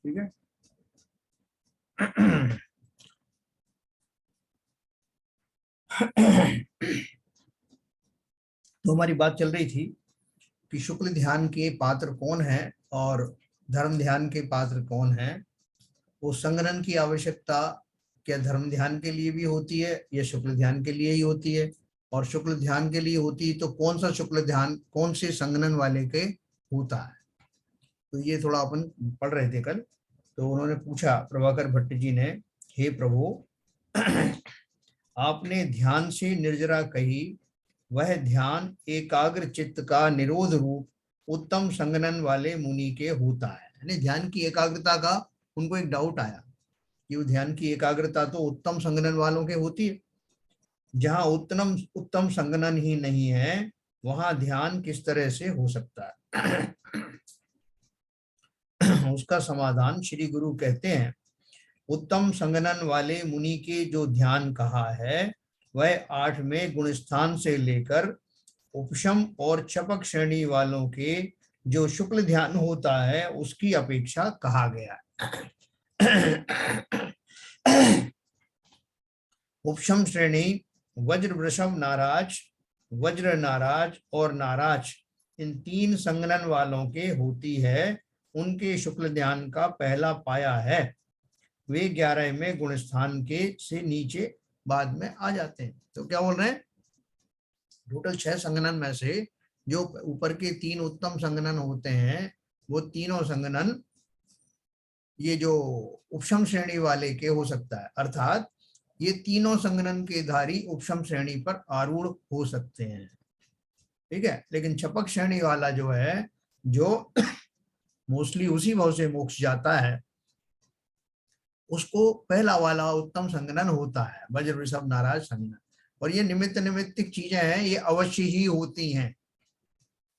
ठीक है। तो हमारी बात चल रही थी कि शुक्ल ध्यान के पात्र कौन है और धर्म ध्यान के पात्र कौन है। वो संगणन की आवश्यकता क्या धर्म ध्यान के लिए भी होती है या शुक्ल ध्यान के लिए ही होती है, और शुक्ल ध्यान के लिए होती है तो कौन सा शुक्ल ध्यान कौन से संगणन वाले के होता है। तो ये थोड़ा अपन पढ़ रहे थे कल। तो उन्होंने पूछा प्रभाकर भट्ट जी ने, हे प्रभु आपने ध्यान से निर्जरा कही, वह ध्यान एकाग्र चित्त का निरोध रूप उत्तम संगनन वाले मुनि के होता है। यानी ध्यान की एकाग्रता का उनको एक डाउट आया कि वो ध्यान की एकाग्रता तो उत्तम संगनन वालों के होती है, जहां उत्तम संगनन ही नहीं है वहां ध्यान किस तरह से हो सकता है। उसका समाधान श्री गुरु कहते हैं, उत्तम संगनन वाले मुनि के जो ध्यान कहा है वह 8वें गुणस्थान से लेकर उपशम और चपक श्रेणी वालों के जो शुक्ल ध्यान होता है उसकी अपेक्षा कहा गया है। उपशम श्रेणी वज्र वृषभ नाराज, वज्र नाराज और नाराज इन 3 संगनन वालों के होती है। उनके शुक्ल ध्यान का पहला पाया है। वे 11वें गुणस्थान के से नीचे बाद में आ जाते हैं। तो क्या बोल रहे हैं, टोटल 6 संगनन में से जो ऊपर के 3 उत्तम संगनन होते हैं वो तीनों संगनन ये जो उपशम श्रेणी वाले के हो सकता है, अर्थात ये तीनों संगनन के धारी उपशम श्रेणी पर आरूढ़ हो सकते हैं। ठीक है, लेकिन छपक श्रेणी वाला जो है, जो मोस्टली उसी भाव से मोक्ष जाता है, उसको पहला वाला उत्तम संगनन होता है, वज्र वृषभ नाराज संगनन। और ये निमित्त निमित्तिक चीजें हैं, ये अवश्य ही होती हैं।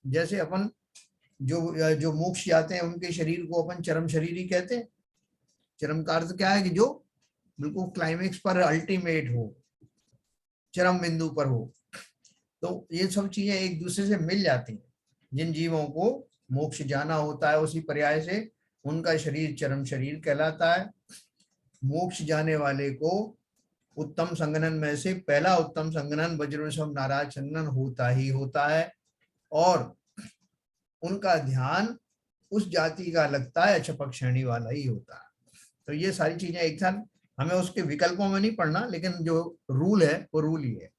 जैसे अपन जो जो मोक्ष जाते हैं उनके शरीर को अपन चरम शरीर ही कहते हैं। चरम का अर्थ क्या है कि जो बिल्कुल क्लाइमेक्स पर अल्टीमेट हो, चरम बिंदु पर हो। तो ये सब चीजें एक दूसरे से मिल जाती हैं। जिन जीवों को मोक्ष जाना होता है उसी पर्याय से उनका शरीर चरम शरीर कहलाता है। मोक्ष जाने वाले को उत्तम संगनन में से पहला उत्तम संगनन वज्र वृषभ नाराज संगनन होता ही होता है, और उनका ध्यान उस जाति का लगता है छपक श्रेणी वाला ही होता है। तो ये सारी चीजें एक साथ हमें उसके विकल्पों में नहीं पढ़ना, लेकिन जो रूल है वो रूल ही है।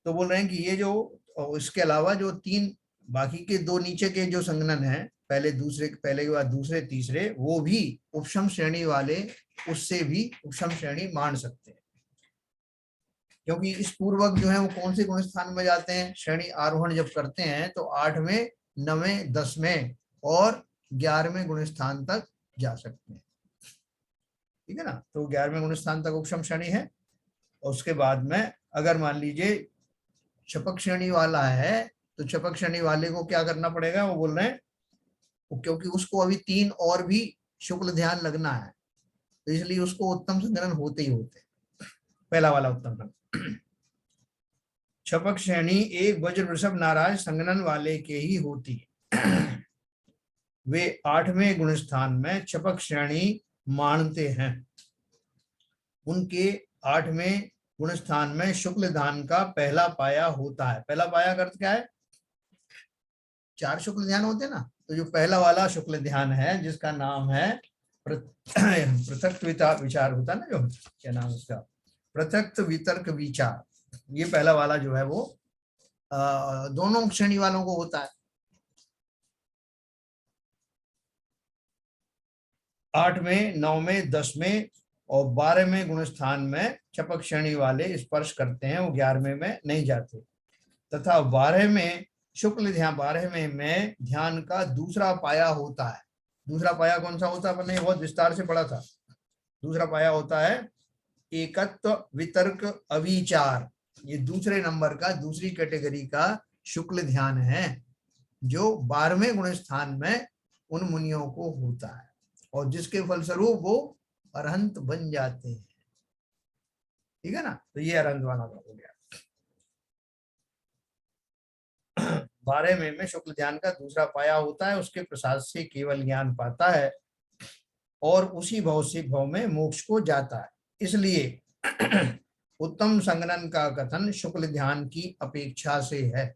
तो बोल रहे हैं कि ये जो इसके अलावा जो 3 बाकी के 2 नीचे के जो संगनन है, पहले के बाद दूसरे तीसरे, वो भी उपशम श्रेणी वाले उससे भी उपशम श्रेणी मान सकते हैं। क्योंकि इस पूर्वक जो है वो कौन से गुण स्थान में जाते हैं, श्रेणी आरोहण जब करते हैं तो 8वें 9वें 10वें और 11वें गुण स्थान तक जा सकते हैं। ठीक है ना। तो 11वें गुण स्थान तक उपशम श्रेणी है, और उसके बाद में अगर मान लीजिए छपक श्रेणी वाला है तो छपक श्रेणी वाले को क्या करना पड़ेगा, वो बोल रहे हैं क्योंकि उसको अभी 3 और भी शुक्ल ध्यान लगना है, तो इसलिए उसको उत्तम संगनन होते ही होते हैं। पहला वाला उत्तम संगनन छपक श्रेणी एक वज्र वृषभ नाराज संगनन वाले के ही होती है। वे 8वें गुण स्थान में छपक श्रेणी मानते हैं। उनके 8वें गुण स्थान में शुक्ल ध्यान का पहला पाया होता है। पहला पाया का अर्थ क्या है, 4 शुक्ल ध्यान होते हैं ना, तो जो पहला वाला शुक्ल ध्यान है जिसका नाम है पृथक विचार होता है ना, जो क्या नाम उसका, पृथक वितर्क विचार, ये पहला वाला जो है वो दोनों श्रेणी वालों को होता है। 8वें 9वें 10वें और 12वें गुण स्थान में छपक श्रेणी वाले स्पर्श करते हैं, वो 11वें में नहीं जाते। तथा 12वें शुक्ल ध्यान 12वें में ध्यान का दूसरा पाया होता है। दूसरा पाया कौन सा होता है, अपने बहुत विस्तार से पढ़ा था। दूसरा पाया होता है एकत्व वितर्क अविचार। ये दूसरे नंबर का, दूसरी कैटेगरी का शुक्ल ध्यान है जो 12वें गुण स्थान में उन मुनियों को होता है, और जिसके फलस्वरूप वो अरहंत बन जाते हैं। ठीक है ना। तो ये अरहंत वाला हो गया। 12वें में शुक्ल ध्यान का दूसरा पाया होता है, उसके प्रसाद से केवल ज्ञान पाता है। और उसी भव से भव में मोक्ष को जाता है। इसलिए उत्तम संगणन का कथन शुक्ल ध्यान की अपेक्षा से है।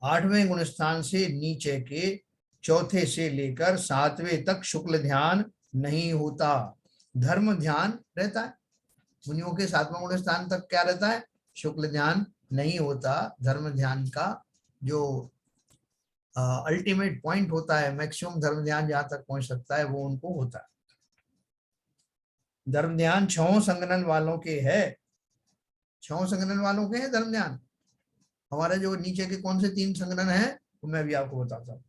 8वें गुण स्थान से नीचे के चौथे से लेकर 7वें तक शुक्ल ध्यान नहीं होता, धर्म ध्यान रहता है। मुनियों के 7वां गुण स्थान तक क्या रहता है? शुक्ल ध्यान नहीं होता। धर्म ध्यान का जो अल्टीमेट पॉइंट होता है, मैक्सिमम धर्म ध्यान जहां तक पहुंच सकता है, वो उनको होता है। धर्म ध्यान 6 संगणन वालों के है। 6 संगणन वालों के हैं धर्म ध्यान। हमारे जो नीचे के कौन से 3 संगणन है वो मैं भी आपको बताता हूँ।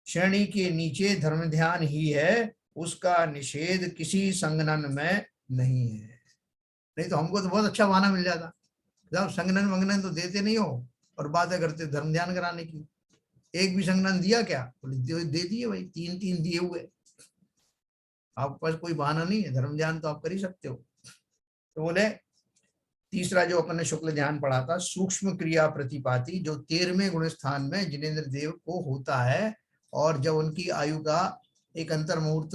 श्रेणी के नीचे धर्म ध्यान ही है, उसका निषेध किसी संगणन में नहीं है। नहीं तो हमको तो बहुत अच्छा बहाना मिल जाता, जब संगणन वंगनन तो देते नहीं हो और बातें करते धर्म ध्यान कराने की। एक भी संगणन दिया क्या? दे दिए भाई, 3 दिए हुए। आपके पास कोई बहाना नहीं है, धर्म ध्यान तो आप कर ही सकते हो। तो बोले तीसरा जो अपन ने शुक्ल ध्यान पढ़ा था, सूक्ष्म क्रिया प्रतिपाती, जो 13वें गुण स्थान में जिनेंद्र देव को होता है, और जब उनकी आयु का एक अंतर मुहूर्त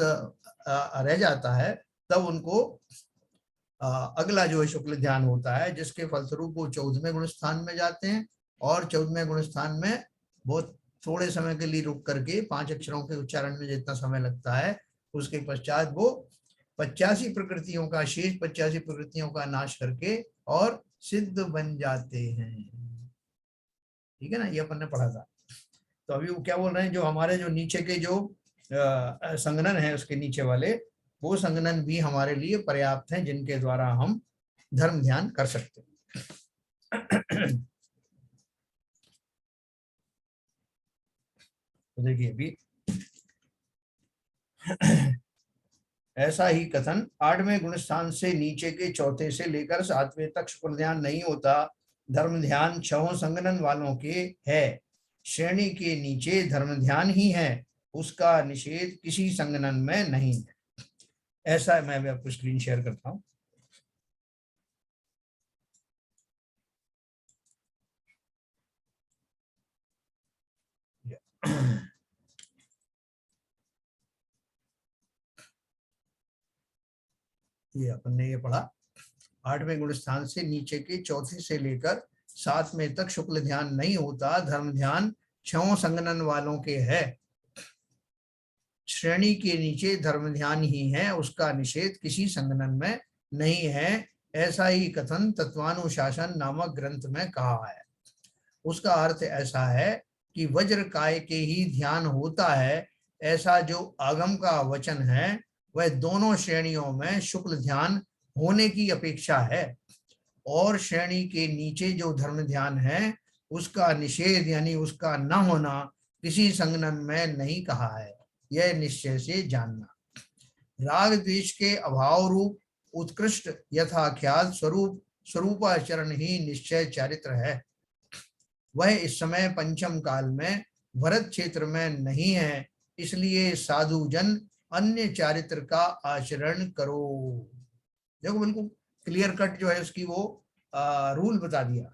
रह जाता है तब उनको अगला जो है शुक्ल ध्यान होता है, जिसके फलस्वरूप वो 14वें गुण स्थान में जाते हैं। और 14वें गुण स्थान में बहुत थोड़े समय के लिए रुक करके 5 अक्षरों के उच्चारण में जितना समय लगता है, उसके पश्चात वो 85 प्रकृतियों का, शेष 85 प्रकृतियों का नाश करके और सिद्ध बन जाते हैं। ठीक है ना, ये अपन ने पढ़ा था। तो अभी वो क्या बोल रहे हैं, जो हमारे जो नीचे के जो संगणन है उसके नीचे वाले, वो संगणन भी हमारे लिए पर्याप्त हैं, जिनके द्वारा हम धर्म ध्यान कर सकते हैं। तो देखिए अभी ऐसा ही कथन 8वें गुण स्थान से नीचे के चौथे से लेकर 7वें तक शुक्ल ध्यान नहीं होता, धर्म ध्यान 6 संगणन वालों के है। श्रेणी के नीचे धर्म ध्यान ही है, उसका निषेध किसी संगणन में नहीं है। ऐसा मैं भी आपको स्क्रीन शेयर करता हूं। ये अपन ने ये पढ़ा, 8वें गुण स्थान से नीचे के चौथे से लेकर 7वें तक शुक्ल ध्यान नहीं होता, धर्म ध्यान 6 संगणन वालों के है। श्रेणी के नीचे धर्म ध्यान ही है, उसका निषेध किसी संगणन में नहीं है। ऐसा ही कथन तत्वानुशासन नामक ग्रंथ में कहा है। उसका अर्थ ऐसा है कि वज्र काय के ही ध्यान होता है, ऐसा जो आगम का वचन है वह दोनों श्रेणियों में शुक्ल ध्यान होने की अपेक्षा है। और श्रेणी के नीचे जो धर्म ध्यान है उसका निषेध यानी उसका न होना किसी संगणन में नहीं कहा है, यह निश्चय से जानना। राग द्वेष के अभाव रूप उत्कृष्ट यथाख्यात स्वरूप स्वरूपाचरण ही निश्चय चारित्र है। वह इस समय पंचम काल में भरत क्षेत्र में नहीं है, इसलिए साधु जन अन्य चारित्र का आचरण करो। देखो बिल्कुल क्लियर कट जो है उसकी वो रूल बता दिया।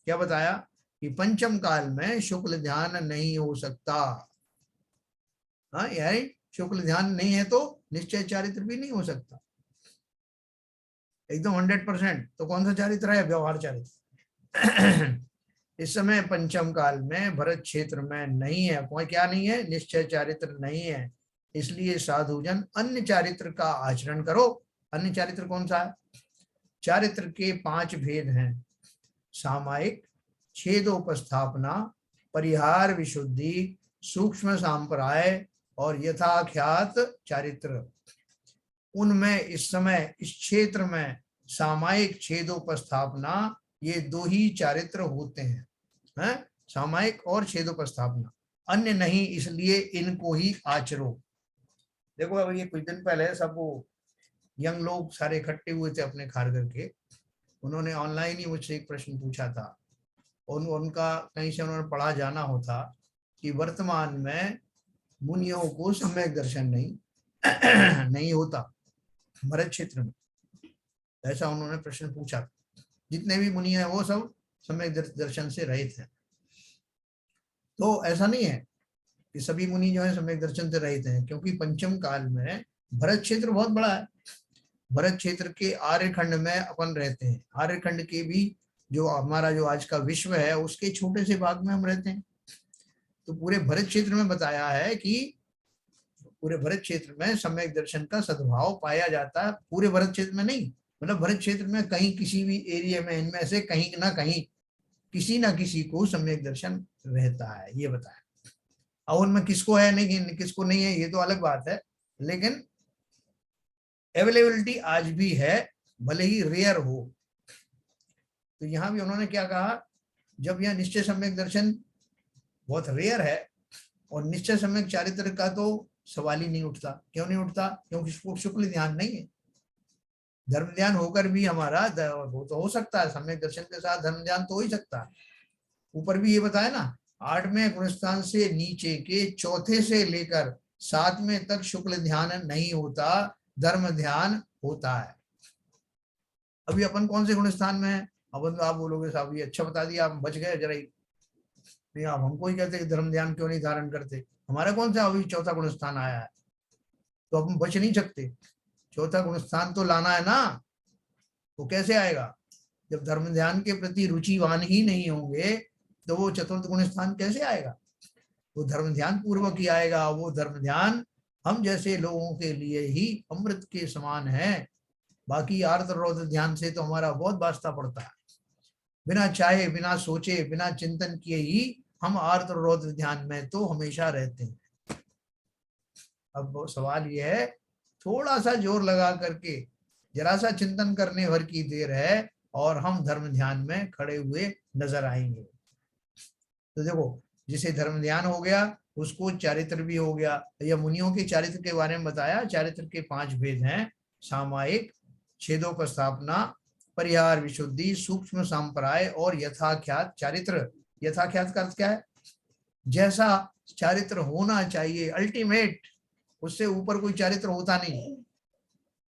क्या बताया कि पंचम काल में शुक्ल ध्यान नहीं हो सकता। हाँ यानी शुक्ल ध्यान नहीं है तो निश्चय चारित्र भी नहीं हो सकता एकदम 100%। तो कौन सा चारित्र है? व्यवहार चारित्र। इस समय पंचम काल में भरत क्षेत्र में नहीं है। कोई क्या नहीं है? निश्चय चारित्र नहीं है, इसलिए साधुजन अन्य चारित्र का आचरण करो। अन्य चारित्र कौन सा है? चारित्र के 5 भेद हैं, सामायिक, छेदोपस्थापना, परिहार विशुद्धि, सूक्ष्म सांप्राय और यथाख्यात चारित्र। उनमें इस समय इस क्षेत्र में सामायिक, छेदोपस्थापना, ये 2 ही चारित्र होते हैं, सामायिक और छेदोपस्थापना, अन्य नहीं, इसलिए इनको ही आचरो। देखो अब ये कुछ दिन पहले सब वो यंग लोग सारे इकट्ठे हुए थे अपने खारघर के, उन्होंने ऑनलाइन ही मुझसे एक प्रश्न पूछा था। उनका कहीं से उन्होंने पढ़ा जाना होता कि वर्तमान में मुनियों को सम्यक दर्शन नहीं नहीं होता भरत क्षेत्र में। ऐसा उन्होंने प्रश्न पूछा। जितने भी मुनि हैं वो सब सम्यक दर्शन से रहित हैं। तो ऐसा नहीं है, कि सभी मुनि जो है सम्यक दर्शन से रहित हैं, क्योंकि पंचम काल में भरत क्षेत्र बहुत बड़ा है। भरत क्षेत्र के आर्यखंड में अपन रहते हैं। आर्यखंड के भी जो हमारा जो आज का विश्व है उसके छोटे से भाग में हम रहते हैं। तो पूरे भरत क्षेत्र में बताया है कि पूरे भरत क्षेत्र में सम्यक दर्शन का सद्भाव पाया जाता है। पूरे भरत क्षेत्र में नहीं, मतलब भरत क्षेत्र में कहीं किसी भी एरिया में इनमें से कहीं ना कहीं किसी ना किसी को सम्यक दर्शन रहता है, ये बताया। और उनमें किसको है नहीं, किसको नहीं है, ये तो अलग बात है, लेकिन अवेलेबिलिटी आज भी है, भले ही रेयर हो। तो यहाँ भी उन्होंने क्या कहा, जब यह निश्चय सम्यक दर्शन बहुत रेयर है और निश्चय सम्यक चारित्र का तो सवाल ही नहीं उठता। क्यों नहीं उठता? क्योंकि शुक्ल ध्यान नहीं है। धर्म ध्यान होकर भी हमारा वो तो हो सकता है, सम्यक दर्शन के साथ धर्म ध्यान तो हो ही सकता है। ऊपर भी ये बताया ना, 8वें गुणस्थान से नीचे के चौथे से लेकर 7वें तक शुक्ल ध्यान नहीं होता, धर्म ध्यान होता है। अभी अपन कौन से गुणस्थान में है? अपन तो आप बोलोगे साहब ये अच्छा बता दिया, आप बच गए जरा ही। नहीं, आप हमको ही कहते कि धर्म ध्यान क्यों नहीं धारण करते। हमारा कौन सा अभी चौथा गुणस्थान आया है, तो अपन बच नहीं सकते। चौथा गुणस्थान तो लाना है ना। वो कैसे आएगा? जब धर्म ध्यान के प्रति रुचिवान ही नहीं होंगे तो वो चतुर्थ गुण स्थान कैसे आएगा? वो धर्म ध्यान पूर्वक ही आएगा। वो धर्म ध्यान हम जैसे लोगों के लिए ही अमृत के समान है। बाकी आर्त रौद्र ध्यान से तो हमारा बहुत वास्ता पड़ता है। बिना चाहे, बिना सोचे, बिना चिंतन किए ही हम आर्त रौद्र ध्यान में तो हमेशा रहते हैं। अब वो सवाल ये है, थोड़ा सा जोर लगा करके जरा सा चिंतन करने भर की देर है और हम धर्म ध्यान में खड़े हुए नजर आएंगे। तो देखो, जिसे धर्म ध्यान हो गया उसको चारित्र भी हो गया। या मुनियों के चारित्र के बारे में बताया। चारित्र के 5 भेद हैं: सामायिक, छेदोपस्थापना, परिहार, विशुद्धि, सूक्ष्म संप्राय और यथाख्यात चारित्र। यथाख्यात का अर्थ क्या है? जैसा चारित्र होना चाहिए, अल्टीमेट, उससे ऊपर कोई चारित्र होता नहीं।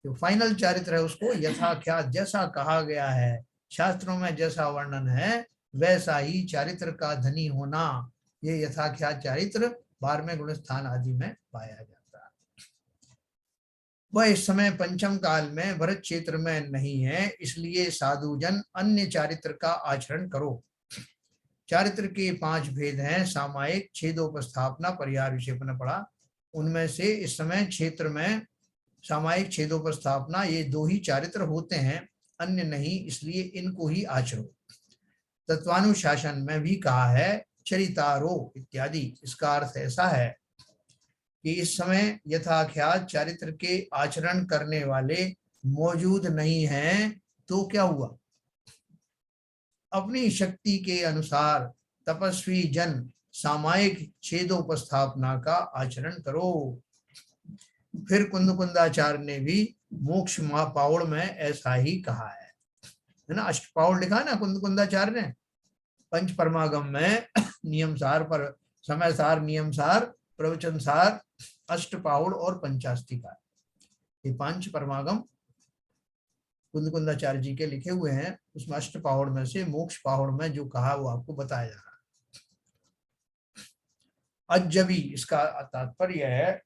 जो फाइनल चारित्र है उसको यथाख्यात, जैसा कहा गया है शास्त्रों में, जैसा वर्णन है वैसा ही चारित्र का धनी होना, ये यथाख्यात चारित्र 12वें गुण स्थान आदि में पाया जाता है। वह इस समय पंचम काल में भरत क्षेत्र में नहीं है, इसलिए साधुजन अन्य चारित्र का आचरण करो। चारित्र के 5 भेद हैं: सामायिक, छेदोपस्थापना, परिहार, विक्षेपण पढ़ा। उनमें से इस समय क्षेत्र में सामायिक, छेदोपस्थापना, ये 2 ही चारित्र होते हैं, अन्य नहीं, इसलिए इनको ही आचरो। तत्वानुशासन में भी कहा है चरितारो इत्यादि। इसका अर्थ ऐसा है कि इस समय यथाख्यात चारित्र के आचरण करने वाले मौजूद नहीं हैं, तो क्या हुआ? अपनी शक्ति के अनुसार तपस्वी जन सामायिक छेदोपस्थापना का आचरण करो। फिर कुंदकुंदाचार्य ने भी मोक्ष पावड़ में ऐसा ही कहा है ना। अष्टपावड़ लिखा है ना कुंदकुंदाचार्य ने पंच परमागम में। नियम सार, पर समय सार, नियम सार, प्रवचन सार, अष्टपावड़ और पंचास्तिका, ये 5 परमागम कुंदकुंदाचार्य जी के लिखे हुए हैं। उसमें अष्टपावड़ में से मोक्ष पावड़ में जो कहा वो आपको बताया जा रहा है। अजबी, इसका तात्पर्य है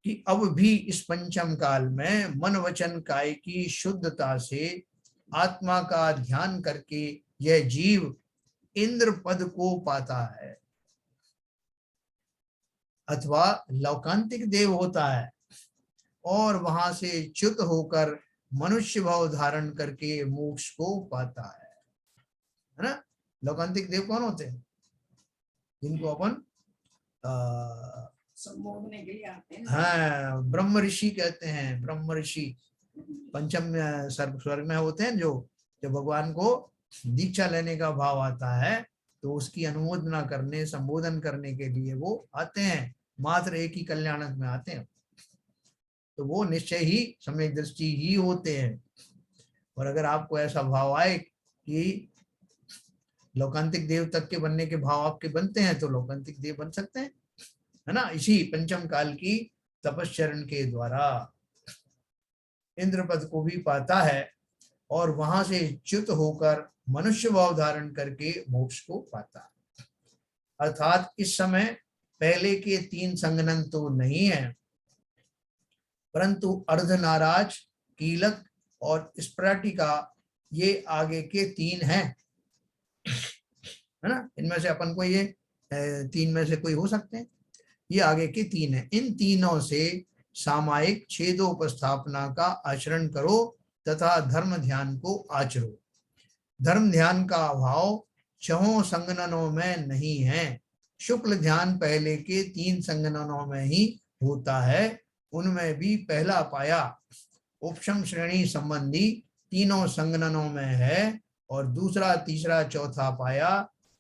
कि अब भी इस पंचम काल में मन वचन काय की शुद्धता से आत्मा का ध्यान करके यह जीव इंद्र पद को पाता है अथवा लौकांतिक देव होता है और वहां से च्युत होकर मनुष्य भाव धारण करके मोक्ष को पाता है ना। लौकांतिक देव कौन होते हैं? जिनको अपन संबोधने के लिए आते हैं। हाँ, ब्रह्म ऋषि कहते हैं। ब्रह्म ऋषि पंचम स्वर्ग में होते हैं, जो भगवान को दीक्षा लेने का भाव आता है तो उसकी अनुमोदना करने, संबोधन करने के लिए वो आते हैं। मात्र एक ही कल्याणक में आते हैं, तो वो निश्चय ही सम्यक दृष्टि ही होते हैं। और अगर आपको ऐसा भाव आए कि लौकांतिक देव तक के बनने के भाव आपके बनते हैं तो लौकांतिक देव बन सकते हैं, है ना। इसी पंचम काल की तपश्चरण के द्वारा इंद्र पद को भी पाता है और वहां से च्युत होकर मनुष्य भाव धारण करके मोक्ष को पाता है। अर्थात इस समय पहले के 3 संघनन तो नहीं है, परंतु अर्धनाराज, कीलक और स्फटिका ये आगे के 3 हैं, है ना। इनमें से अपन को ये 3 में से कोई हो सकते हैं, ये आगे के 3 हैं। इन तीनों से सामायिक छेदोपस्थापना का आचरण करो तथा धर्म ध्यान को आचरो। धर्म ध्यान का अभाव 6 संगननों में नहीं है। शुक्ल ध्यान पहले के 3 संगननों में ही होता है। उनमें भी पहला पाया उपशम श्रेणी संबंधी तीनों संगननों में है और दूसरा, तीसरा, चौथा पाया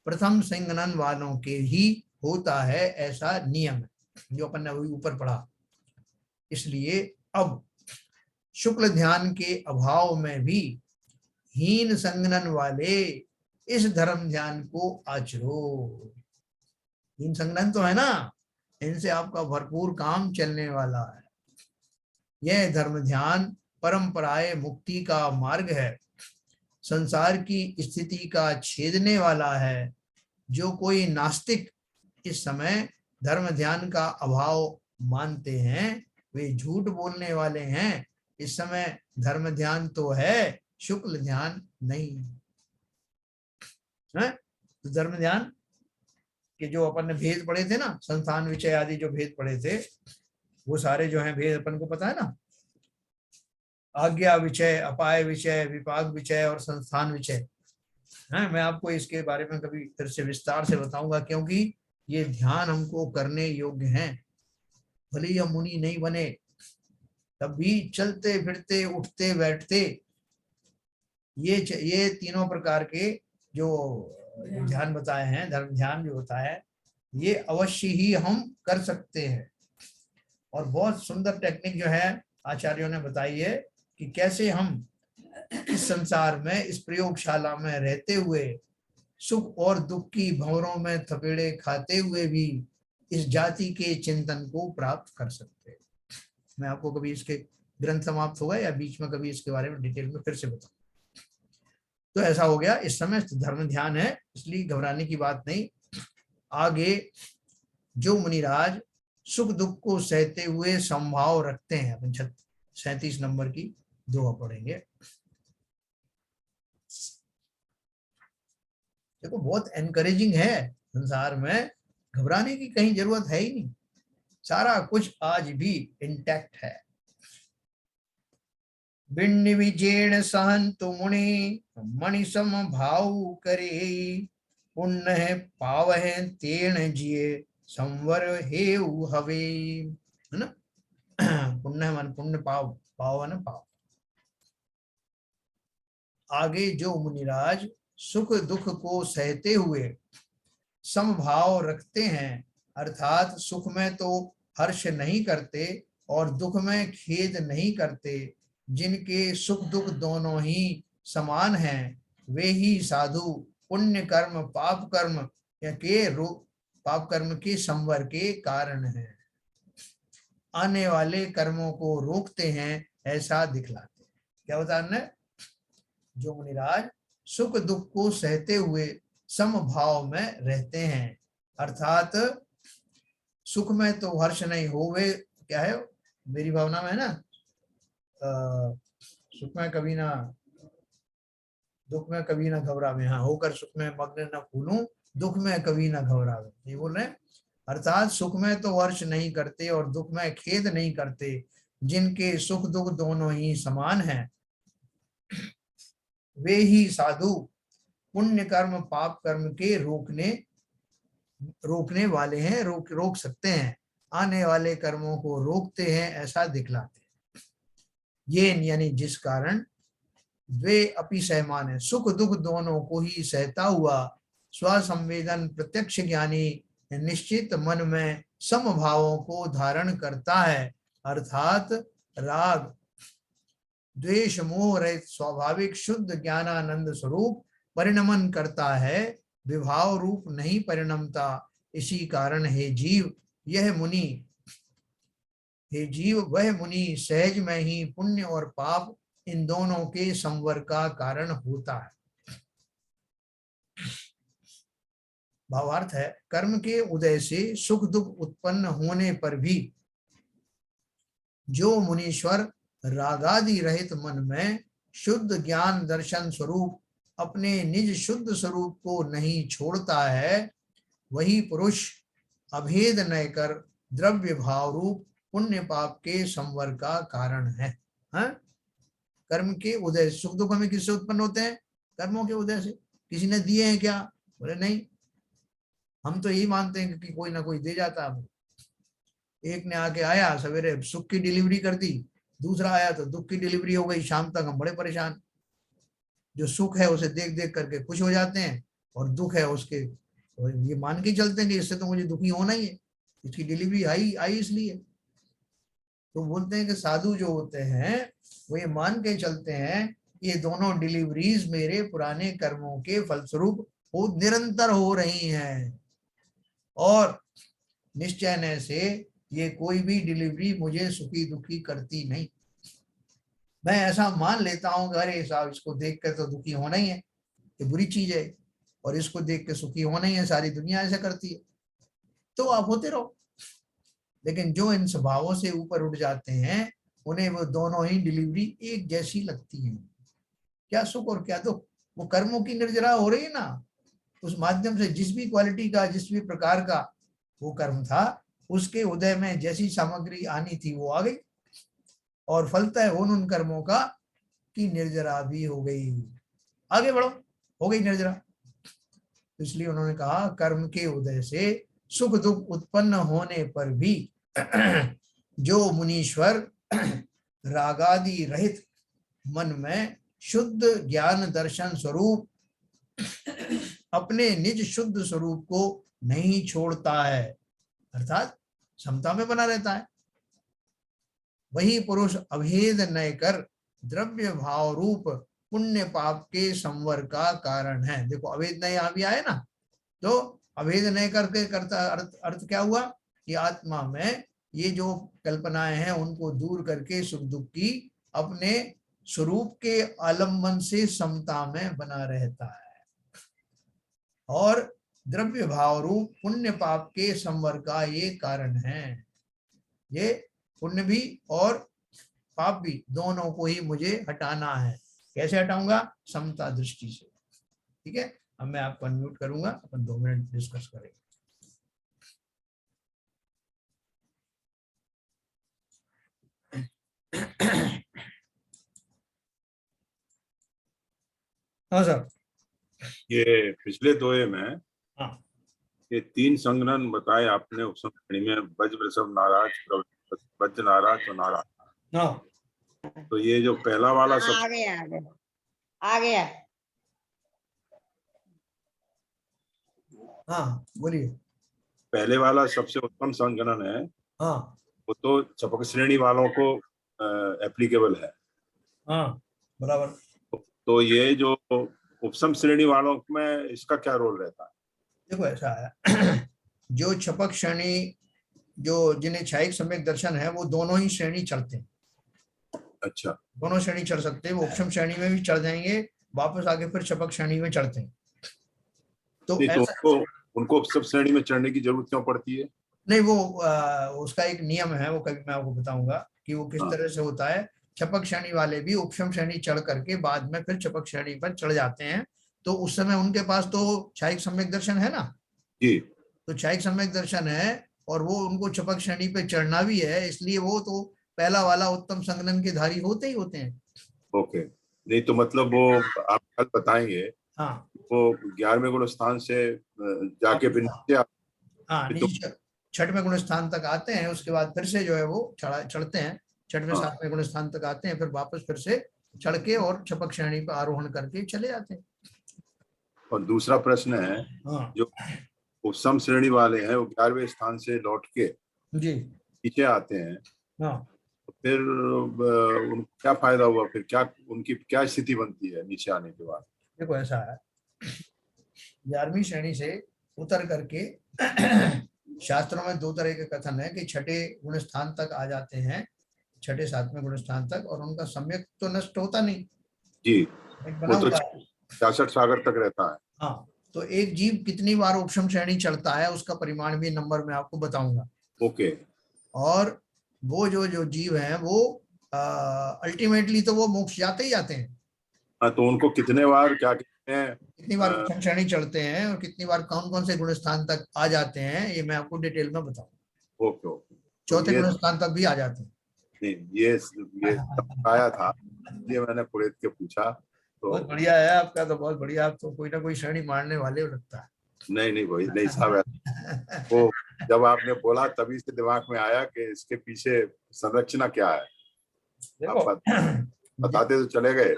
प्रथम संगनन वालों के ही होता है, ऐसा नियम है जो अपन ने ऊपर पढ़ा। इसलिए अब शुक्ल ध्यान के अभाव में भी हीन संगनन वाले इस धर्म ध्यान को आचरो। हीन संगनन तो है ना, इनसे आपका भरपूर काम चलने वाला है। यह धर्म ध्यान परंपराए मुक्ति का मार्ग है, संसार की स्थिति का छेदने वाला है। जो कोई नास्तिक इस समय धर्म ध्यान का अभाव मानते हैं, वे झूठ बोलने वाले हैं। इस समय धर्म ध्यान तो है, शुक्ल ध्यान नहीं है। तो धर्म ध्यान के जो अपन ने भेद पढ़े थे ना, संस्थान विषय आदि जो भेद पढ़े थे, वो सारे जो हैं भेद अपन को पता है ना। आज्ञा विषय, अपाय विषय, विपाक विषय और संस्थान विषय है। मैं आपको इसके बारे में कभी फिर से विस्तार से बताऊंगा, क्योंकि ये ध्यान हमको करने योग्य हैं। भले ही हम मुनि नहीं बने, तब भी चलते फिरते उठते बैठते ये तीनों प्रकार के जो ध्यान बताए हैं, धर्म ध्यान जो होता है, ये अवश्य ही हम कर सकते हैं। और बहुत सुंदर टेक्निक जो है आचार्यों ने बताई है कि कैसे हम इस संसार में, इस प्रयोगशाला में रहते हुए सुख और दुख की भंवरों में थपेड़े खाते हुए भी इस जाति के चिंतन को प्राप्त कर सकते हैं। मैं आपको कभी इसके ग्रंथ समाप्त होगा या बीच में कभी इसके बारे में डिटेल में फिर से बताऊं। तो ऐसा हो गया, इस समय धर्म ध्यान है, इसलिए घबराने की बात नहीं। आगे जो मुनिराज सुख दुख को सहते हुए संभाव रखते हैं, अपन 37 नंबर की दोहा पढ़ेंगे। देखो बहुत एनकरेजिंग है, संसार में घबराने की कहीं जरूरत है ही नहीं, सारा कुछ आज भी इंटैक्ट है। बिन्न विजेण सहंतु मुनि मणि सम भाव करे, पुण्य पावह तेण जिये संवर हेउ हवे, है ना। पुण्य मन पुण्य, पाव पावन पाव। आगे जो मुनिराज सुख दुख को सहते हुए समभाव रखते हैं, अर्थात सुख में तो हर्ष नहीं करते और दुख में खेद नहीं करते, जिनके सुख दुख दोनों ही समान हैं, वे ही साधु पुण्य कर्म पाप कर्म के संवर के कारण हैं, आने वाले कर्मों को रोकते हैं, ऐसा दिखलाते हैं। क्या उदाहरण है? जो मुनिराज सुख दुख को सहते हुए समभाव में रहते हैं, अर्थात सुख में तो हर्ष नहीं होवे, क्या है मेरी भावना में है ना, सुख में कभी ना, दुख में कभी ना घबरावे, हाँ, होकर सुख में मग्न न फूलूं, दुख में कभी ना घबरावे, ये बोल रहे हैं। अर्थात सुख में तो हर्ष नहीं करते और दुख में खेद नहीं करते, जिनके सुख दुख दोनों ही समान हैं, वे ही साधु पुण्य कर्म पाप कर्म के रोकने वाले हैं, रोक सकते हैं, आने वाले कर्मों को रोकते हैं, ऐसा दिखलाते हैं। ये यानी जिस कारण वे अपि सहमान है, सुख दुख दोनों को ही सहता हुआ स्वसंवेदन प्रत्यक्ष ज्ञानी निश्चित मन में समभावों को धारण करता है, अर्थात राग द्वेष मोह रहित स्वाभाविक शुद्ध ज्ञानानंद स्वरूप परिणमन करता है, विभाव रूप नहीं परिणमता। इसी कारण हे जीव वह मुनि सहज में ही पुण्य और पाप इन दोनों के संवर का कारण होता है। भावार्थ है, कर्म के उदय से सुख दुख उत्पन्न होने पर भी जो मुनीश्वर रागादि रहित मन में शुद्ध ज्ञान दर्शन स्वरूप अपने निज शुद्ध स्वरूप को नहीं छोड़ता है, वही पुरुष अभेद न कर द्रव्य भाव रूप पुण्य पाप के संवर का कारण है। हाँ? कर्म के उदय, सुख दुख हमें किससे उत्पन्न होते हैं? कर्मों के उदय से। किसी ने दिए हैं क्या? बोले नहीं, हम तो यही मानते हैं कि कोई ना कोई दे जाता है। एक ने आके आया, सवेरे सुख की डिलीवरी कर दी, दूसरा आया तो दुख की डिलीवरी हो गई, शाम तक हम बड़े परेशान। जो सुख है उसे देख देख करके खुश हो जाते हैं, और दुख है उसके, और ये मान के चलते हैं कि इससे तो मुझे दुखी होना ही है, इसकी डिलीवरी आई आई इसलिए। तो बोलते हैं कि साधु जो होते हैं वो ये मान के चलते हैं, ये दोनों डिलीवरीज मेरे पुराने कर्मों के फलस्वरूप वो निरंतर हो रही हैं, और निश्चय से ये कोई भी डिलीवरी मुझे सुखी दुखी करती नहीं। मैं ऐसा मान लेता हूँ कि अरे साहब, इसको देख कर तो दुखी होना ही है, ये बुरी चीज है, और इसको देख के सुखी होना ही है, सारी दुनिया ऐसा करती है, तो आप होते रहो। लेकिन जो इन स्वभावों से ऊपर उठ जाते हैं, उन्हें वो दोनों ही डिलीवरी एक जैसी लगती है, क्या सुख और क्या दुख। वो कर्मों की निर्जरा हो रही है ना, उस माध्यम से जिस भी क्वालिटी का, जिस भी प्रकार का वो कर्म था, उसके उदय में जैसी सामग्री आनी थी वो आ गई, और फलतः उन कर्मों का की निर्जरा भी हो गई। आगे बढ़ो, हो गई निर्जरा। इसलिए उन्होंने कहा कर्म के उदय से सुख दुख उत्पन्न होने पर भी जो मुनीश्वर रागादि रहित मन में शुद्ध ज्ञान दर्शन स्वरूप अपने निज शुद्ध स्वरूप को नहीं छोड़ता है, अर्थात समता में बना रहता है, वही पुरुष अभेद न कर द्रव्य भाव रूप पुण्य पाप के संवर का कारण है। देखो अभेद न यहाँ भी आए ना, तो अभेद न करके करता अर्थ क्या हुआ कि आत्मा में ये जो कल्पनाएं हैं उनको दूर करके सुख दुख की अपने स्वरूप के आलम्बन से समता में बना रहता है, और द्रव्य भाव रूप पुण्य पाप के संवर का ये कारण है। ये पुण्य भी और पाप भी दोनों को ही मुझे हटाना है। कैसे हटाऊंगा? समता दृष्टि से। ठीक है, अब मैं आपको अनम्यूट करूंगा, अपन 2 मिनट डिस्कस करेंगे। हाँ सर। ये पिछले दोहे में हाँ ये 3 संग्रहण बताए आपने उपसम श्रेणी में, वज्र वृषभ नाराज, वज्र नाराज तो नाराज। हाँ, तो ये जो पहला वाला सब आ गया हाँ बोलिए। पहले वाला सबसे उत्तम संग्रहण है, हाँ वो तो चपक श्रेणी वालों को एप्लीकेबल है। हाँ बराबर। तो ये जो उपसम श्रेणी वालों में इसका क्या रोल रहता है? देखो ऐसा है, जो छपक श्रेणी, जो जिन्हें छायिक सम्यक दर्शन है, वो दोनों ही श्रेणी चढ़ते हैं। अच्छा, दोनों श्रेणी चढ़ सकते हैं, वो उपशम श्रेणी में भी चढ़ जाएंगे, वापस आके फिर छपक श्रेणी में चढ़ते हैं। तो नहीं तो ऐसा उनको उपसम श्रेणी में चढ़ने की जरूरत क्यों पड़ती है? नहीं, वो उसका एक नियम है, वो कभी मैं आपको बताऊंगा कि वो किस तरह से होता है। छपक श्रेणी वाले भी उपशम श्रेणी चढ़ करके बाद में फिर छपक श्रेणी पर चढ़ जाते हैं, तो उस समय उनके पास तो छायिक सम्यक दर्शन है ना जी, तो छायिक सम्यक दर्शन है, और वो उनको छपक श्रेणी पे चढ़ना भी है, इसलिए वो तो पहला वाला उत्तम संगनन के धारी होते ही होते हैं। ओके। नहीं तो मतलब वो आप कल बताएंगे, हाँ वो 11वें गुण स्थान से जाके फिर नीचे हाँ, तो नीचे 6वें गुण स्थान तक आते हैं, उसके बाद फिर से जो है वो चढ़ते हैं, 6वें 7वें गुण स्थान तक आते हैं, फिर वापस फिर से चढ़ के और छपक श्रेणी पर आरोहण करके चले जाते हैं। और दूसरा प्रश्न है, हाँ जो उपसम श्रेणी वाले हैं वो 11वें स्थान से लौट के जी। नीचे आते हैं, हाँ, तो फिर उनको क्या फायदा हुआ? फिर क्या उनकी क्या स्थिति बनती है नीचे आने के बाद? देखो ऐसा है, 11वीं श्रेणी से उतर करके शास्त्रों में 2 तरह के कथन है कि 6ठे गुण स्थान तक आ जाते हैं, 6ठे 7वें गुण स्थान तक, और उनका सम्यक तो नष्ट होता नहीं, जी, एक बना वो तो हुआ है। 66 सागर तक रहता है। हाँ, तो एक जीव कितनी बार उपशम श्रेणी चढ़ता है उसका परिमाण भी नंबर में आपको बताऊंगा। ओके। और वो जो जीव हैं वो अल्टीमेटली तो वो मोक्ष जाते ही जाते हैं। हाँ, तो उनको कितने बार क्या कहते हैं, कितनी बार उपशम श्रेणी चढ़ते हैं और कितनी बार कौन कौन से गुण स्थान तक आ जाते हैं, ये मैं आपको डिटेल में बताऊंगा। Okay okay. चौथे गुण स्थान तक भी आ जाते हैं। नहीं, ये आया था, ये मैंने पुरोहित के पूछा तो। बहुत बढ़िया है आपका, तो बहुत बढ़िया, आप तो कोई ना कोई श्रेणी मारने वाले हो लगता है। नहीं भाई, नहीं साहब, वो जब आपने बोला तभी से दिमाग में आया कि इसके पीछे संरचना क्या है। देखो आप बताते तो चले गए,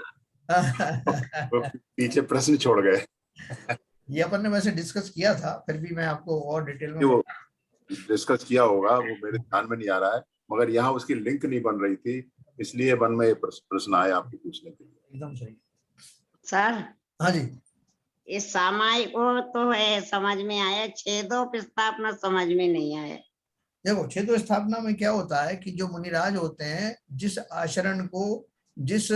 तो पीछे प्रश्न छोड़ गए। ये अपन ने वैसे डिस्कस किया था, फिर भी मैं आपको और डिटेल में वो डिस्कस किया होगा, वो मेरे ध्यान में नहीं आ रहा है, मगर यहाँ उसकी लिंक नहीं बन रही थी, इसलिए मन में प्रश्न आया आपको पूछने के लिए। एकदम सही। सर हाँ जी, इस सामायिक वो तो है समझ में आया, छेदोपस्थापना समझ में नहीं आया। देखो छेदो स्थापना में क्या होता है कि जो मुनिराज होते हैं, जिस आचरण को, जिस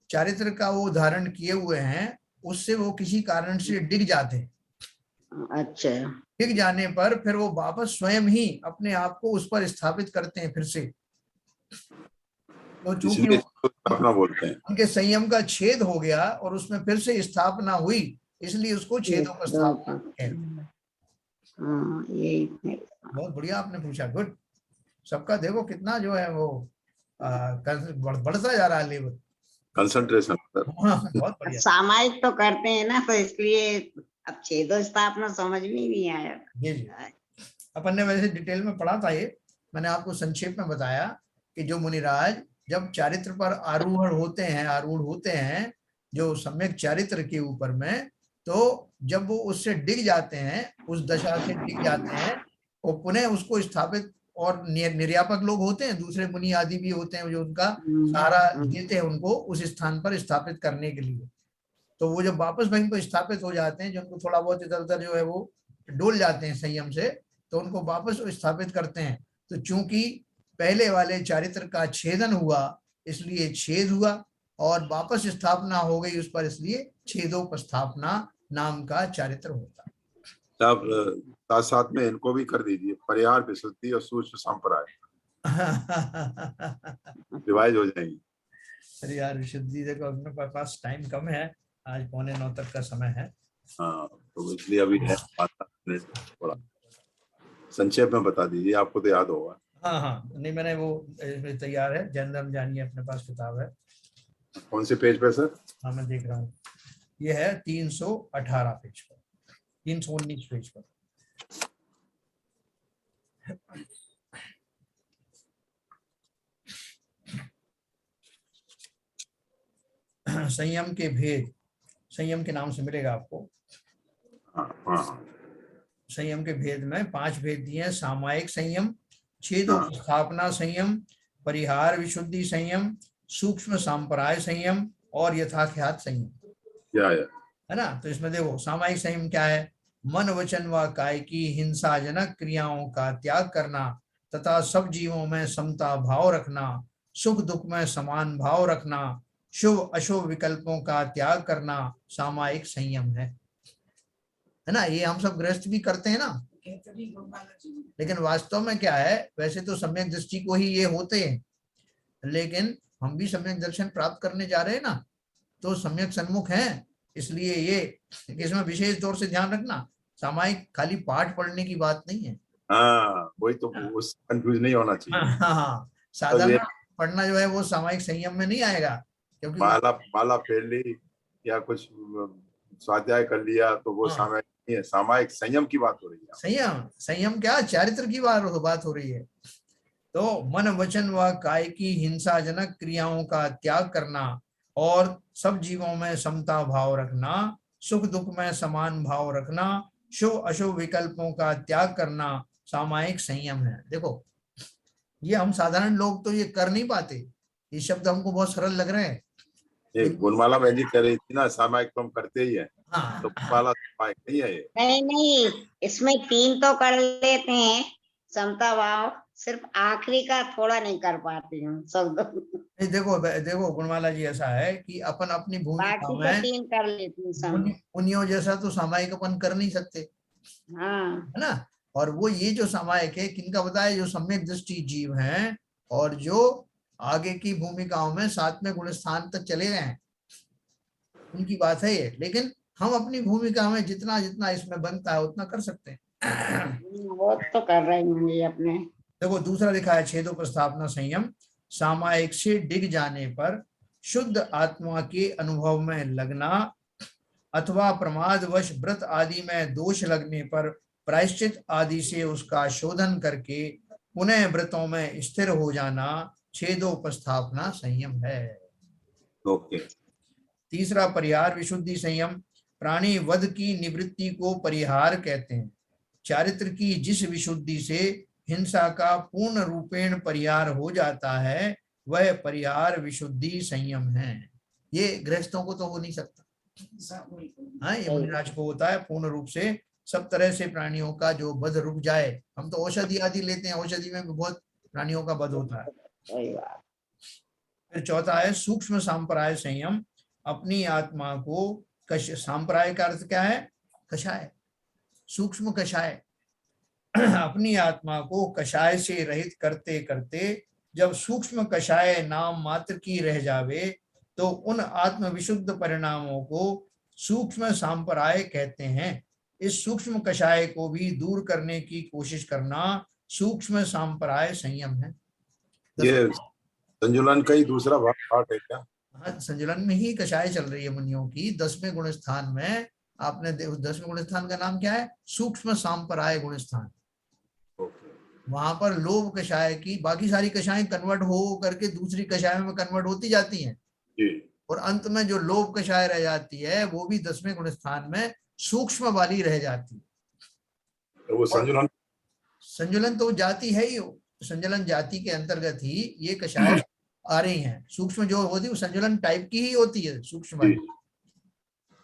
चारित्र का वो धारण किए हुए हैं, उससे वो किसी कारण से डिग जाते हैं। अच्छा। डिग जाने पर फिर वो वापस स्वयं ही अपने आप को उस पर स्थापित करते हैं फिर से। तो चूंकि इसलिए स्थापना बोलते हैं। उनके संयम का छेद हो गया और उसमें फिर से स्थापना हुई, इसलिए उसको छेदोपस्थापना कहते हैं। हाँ, यही। बहुत बढ़िया आपने पूछा, गुड। सबका देखो कितना जो है वो बढ़ता जा रहा है लेवल, कंसंट्रेशन। बहुत बढ़िया। सामायिक तो करते हैं ना, तो इसलिए अब छेदोपस्थापना समझ में ही नहीं आया। जी अपन ने वैसे डिटेल में पढ़ा था ये, मैंने आपको संक्षेप में बताया कि जो मुनिराज जब चारित्र पर आरूढ़ होते हैं जो सम्यक चारित्र के ऊपर में, तो जब वो उससे डिग जाते हैं, उस दशा से डिग जाते हैं, वो पुनः उसको स्थापित, और निर्यापक लोग होते हैं, दूसरे मुनि आदि भी होते हैं जो उनका सहारा देते हैं उनको उस स्थान पर स्थापित करने के लिए। तो वो जब वापस वहीं पर स्थापित हो जाते हैं, जो उनको थोड़ा बहुत इधर उधर जो है वो डोल जाते हैं संयम से, तो उनको वापस स्थापित करते हैं। तो चूंकि पहले वाले चारित्र का छेदन हुआ इसलिए छेद हुआ, और वापस स्थापना हो गई उस पर, इसलिए छेदोपस्थापना नाम का चारित्र होता है। साहब साथ साथ में इनको भी कर दीजिए, परिहार विशुद्धि और सूक्ष्म संप्राय रिवाइज हो जाएंगी। अरे यार विशुद्धि, देखो अपने पास टाइम कम है, आज 8:45 तक का समय है। हाँ, तो इसलिए अभी है 5-7 मिनट, थोड़ा संक्षेप में बता दीजिए, आपको तो याद होगा। हाँ, नहीं मैंने वो तैयार है, जन जानिए, अपने पास किताब है। कौन से पेज पे सर? हाँ मैं देख रहा हूँ, ये है 318 पेज पर, 319 पेज पर। संयम के भेद, संयम के नाम से मिलेगा आपको। हाँ। संयम के भेद में 5 भेद दिए हैं: सामायिक संयम, छेदोपस्थापना संयम, परिहार विशुद्धि संयम, सूक्ष्म सांपराय संयम और यथाख्यात संयम। क्या है ना? तो इसमें देखो सामायिक संयम क्या है? मन वचन व काय की हिंसाजनक क्रियाओं का त्याग करना तथा सब जीवों में समता भाव रखना, सुख दुख में समान भाव रखना, शुभ अशुभ विकल्पों का त्याग करना सामायिक संयम है ना? ये हम सब गृहस्थ भी करते हैं ना, लेकिन वास्तव में क्या है, वैसे तो सम्यक दृष्टि को ही ये होते हैं, लेकिन हम भी सम्यक दर्शन प्राप्त करने जा रहे हैं ना, तो सम्यक सन्मुख हैं, इसलिए ये इसमें विशेष तौर से ध्यान रखना, सामायिक खाली पाठ पढ़ने की बात नहीं है। हाँ, वही तो, उस कंफ्यूज नहीं होना चाहिए। हाँ, साधारण पढ़ना जो है वो सामायिक संयम में नहीं आएगा, क्योंकि माला फेर ली या कुछ स्वाध्याय कर लिया तो वो सामायिक नहीं है, सामायिक संयम की बात हो रही है। संयम क्या, चारित्र की बात हो रही है। तो मन वचन व काय की हिंसाजनक क्रियाओं का त्याग करना और सब जीवों में समता भाव रखना, सुख दुख में समान भाव रखना, शुभ अशुभ विकल्पों का त्याग करना सामायिक संयम है। देखो ये हम साधारण लोग तो ये कर नहीं पाते, ये शब्द हमको बहुत सरल लग रहे हैं। गुणमाला बहन जी कह रही थी ना, सामायिक तो हम करते ही है। हाँ, तो गुणमाला सामायिक नहीं है ये। नहीं, इसमें 3 तो कर लेते हैं, समता भाव, सिर्फ आखिरी का थोड़ा नहीं कर पाती हूँ शब्द, नहीं, देखो देखो गुणमाला जी, ऐसा है कि अपन अपनी भूमिका बाकी तो में 3 कर लेती हूँ सब। मुनियों जैसा तो सामायिक अपन कर नहीं सकते, हाँ है ना। और वो ये जो सामायिक है किनका बताया, जो सम्यक दृष्टि जीव हैं और जो आगे की भूमिकाओं में 7वें गुण स्थान तक चले गए हैं, उनकी बात है ये। लेकिन हम अपनी भूमिका में जितना जितना इसमें बनता है उतना कर सकते हैं। वो तो कर रही हूँ ये अपने। देखो दूसरा लिखा है छेदोपस्थापना संयम, सामायिक से डिग जाने पर शुद्ध आत्मा के अनुभव में लगना अथवा प्रमादवश व्रत आदि में दोष लगने पर प्रायश्चित आदि से उसका शोधन करके पुनः व्रतों में स्थिर हो जाना छेदोपस्थापना संयम है। ओके। तीसरा परिहार विशुद्धि संयम, प्राणी वध की निवृत्ति को परिहार कहते हैं। चारित्र की जिस विशुद्धि से हिंसा का पूर्ण रूपेण परिहार हो जाता है वह परिहार विशुद्धि संयम है। ये गृहस्थों को तो हो नहीं सकता, हाँ, ये मुनिराज को होता है पूर्ण रूप से सब तरह से प्राणियों का जो वध रुक जाए। हम तो औषधि आदि लेते हैं, औषधि में भी बहुत प्राणियों का वध होता है। सही बात। फिर चौथा है सूक्ष्म सांप्राय संयम, अपनी आत्मा को सांप्राय का अर्थ क्या है, कषाय, सूक्ष्म कषाय। अपनी आत्मा को कषाय से रहित करते करते जब सूक्ष्म कषाय नाम मात्र की रह जावे तो उन आत्म विशुद्ध परिणामों को सूक्ष्म सांप्राय कहते हैं। इस सूक्ष्म कषाय को भी दूर करने की कोशिश करना सूक्ष्म सांप्राय संयम है। ये संजुलन का ही दूसरा पार्ट है क्या? हाँ, संजुलन में ही कषाय चल रही है मुनियों की 10वें गुण स्थान में। आपने 10वें गुण स्थान का नाम क्या है, सूक्ष्म सांप्राय गुण स्थान। वहां पर लोभ कषाय की, बाकी सारी कषाएं कन्वर्ट हो करके दूसरी कषाय में कन्वर्ट होती जाती हैं और अंत में जो लोभ कषाय रह जाती है वो भी 10वें गुण स्थान में सूक्ष्म वाली रह जाती है। तो वो संजुलन तो जाति है ही, संजुलन जाति के अंतर्गत ही ये कषाय आ रही हैं। सूक्ष्म जो होती है वो संजुलन टाइप की ही होती है, सूक्ष्म वाली।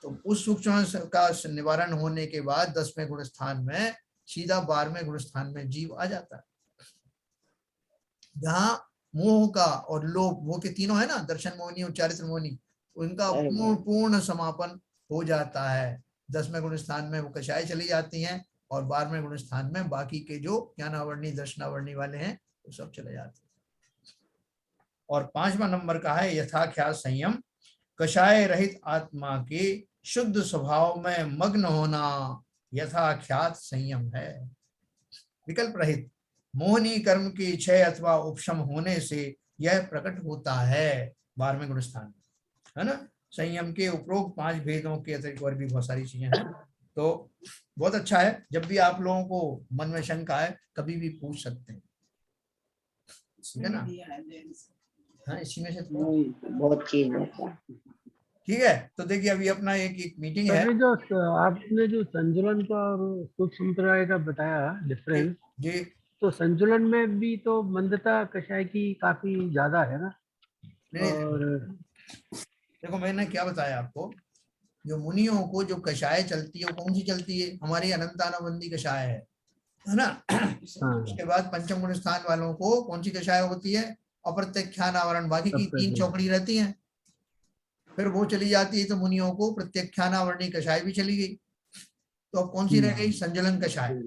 तो उस सूक्ष्म का निवारण होने के बाद 10वें गुण स्थान में सीधा 12वें गुण स्थान में जीव आ जाता है, जहां मोह का और लोभ, वो के तीनों है ना, दर्शन मोहिनी और चारित्र मोहिनी, उनका पूर्ण समापन हो जाता है। 10वें गुण स्थान में वो कषाय चली जाती हैं और 12वें गुण स्थान में बाकी के जो ज्ञानावर्णी दर्शनावर्णी वाले हैं वो सब चले जाते हैं। और 5वां नंबर का है यथाख्यात संयम, कषाय रहित आत्मा के शुद्ध स्वभाव में मग्न होना यथाख्यात संयम है। विकल्प रहित मोहनी कर्म की क्षय अथवा उपशम होने से यह प्रकट होता है 12वें गुण स्थान में, है ना। संयम के उपरोक्त 5 भेदों के अतिरिक्त और भी बहुत सारी चीजें हैं। तो बहुत अच्छा है, जब भी आप लोगों को मन में शंका है कभी भी पूछ सकते हैं, ठीक है ना। हाँ, इसी में से बहुत चीज है। ठीक है। तो देखिए अभी अपना एक मीटिंग है। जो आपने जो संजुलन का और सूक्ष्म संप्राय का बताया डिफरेंस, जी, तो संजुलन में भी तो मंदता कषाय की काफी ज्यादा है ना। और देखो मैंने क्या बताया आपको, जो मुनियों को जो कषाय चलती है वो कौन सी चलती है, हमारी अनंतानुबंधी कषाय है ना। उसके बाद पंचम गुण स्थान वालों को कौन सी कषाय होती है, अप्रत्यख्यान आवरण, बाकी की 3 चौकड़ी रहती हैं। फिर वो चली जाती है तो मुनियों को प्रत्यख्यानावरणी कषाय भी चली गई। तो अब कौन सी रह गई, संजुलन कषाय।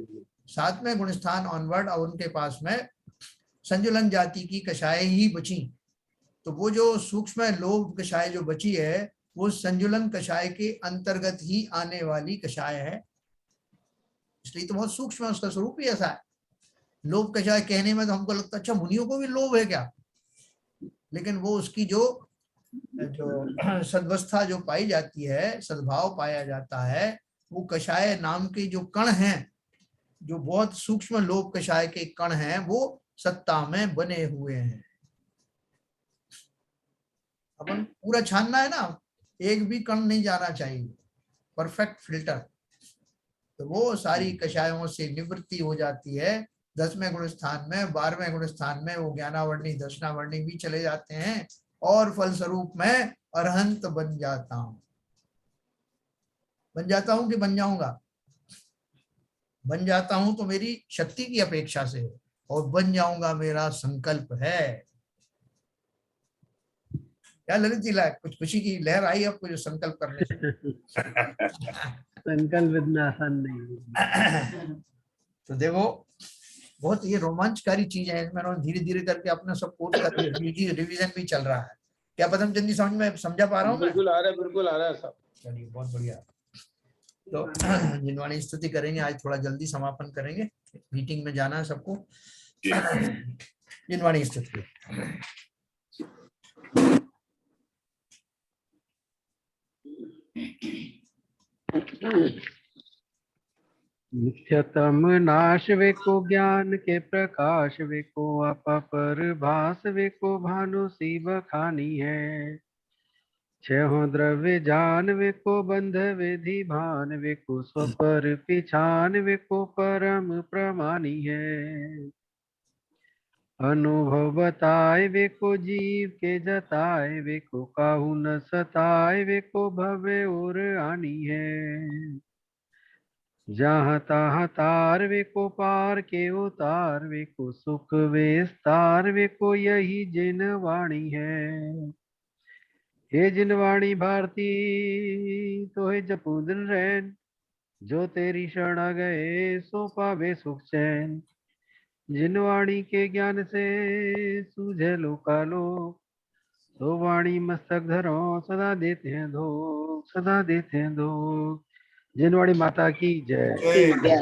7वें गुण स्थान ऑनवर्ड और उनके पास में संजुलन जाति की कषाय ही बची। तो वो जो सूक्ष्म लोभ कषाय जो बची है वो संजुलन कषाय के अंतर्गत ही आने वाली कषाय है, इसलिए तो बहुत सूक्ष्म है, उसका स्वरूप ही ऐसा है। लोभ कषाय कहने में तो हमको लगता है अच्छा मुनियों को भी लोभ है क्या, लेकिन वो उसकी जो सद्वस्था जो पाई जाती है, सद्भाव पाया जाता है, वो कषाय नाम के जो कण हैं, जो बहुत सूक्ष्म लोभ कषाय के कण हैं, वो सत्ता में बने हुए हैं। अपन पूरा छानना है ना, एक भी कण नहीं जाना चाहिए, परफेक्ट फिल्टर। तो वो सारी कषायों से निवृत्ति हो जाती है 10वें गुण स्थान में। 12वें गुण स्थान में वो ज्ञानावर्णी दर्शनावर्णी भी चले जाते हैं और फलस्वरूप मैं अरहंत बन जाता हूं। बन जाता हूं कि बन जाऊंगा, बन जाता हूं तो मेरी शक्ति की अपेक्षा से है, और बन जाऊंगा, मेरा संकल्प है। क्या ललित जी, कुछ खुशी की लहर आई आपको जो संकल्प करने से? संकल्प इतना आसान नहीं है। तो देखो, बहुत ये रोमांचकारी चीज है। इसमें धीरे धीरे करके अपना सब कोर्स का रिवीजन भी चल रहा है। क्या पदमचंद जी समझा पा रहा हूँ मैं? बिल्कुल आ रहा है, बिल्कुल आ रहा है साहब। चलिए, बहुत बढ़िया। तो जिनवाणी स्तुति करेंगे, आज थोड़ा जल्दी समापन करेंगे, मीटिंग में जाना है सबको। जिनवाणी स्तुति। नित्यतम नाश वे को ज्ञान के प्रकाश वे को आपा पर भास वे को भानु सी बखानी है। छहों द्रव्य जान वे को बंध विधि भान वे को स्वपर पिछान वे को परम प्रमानी है। अनुभव बताए वे को जीव के जताए वे को काहू न सताए वे को भवे और आनी है। जहाँ तहाँ तार वे को पार के उतार वे को सुख विस्तार वे को यही जिन वाणी है। हे जिन वाणी भारती तो हे जपू दिन रैन, जो तेरी शरण आ गए सो पावे सुख चैन। जिन वाणी के ज्ञान से सूझे लोकालो, सो वाणी मस्तक धरो सदा देते हैं धो, सदा देते हैं धो। जिनवाणी माता की जय। ठीक है।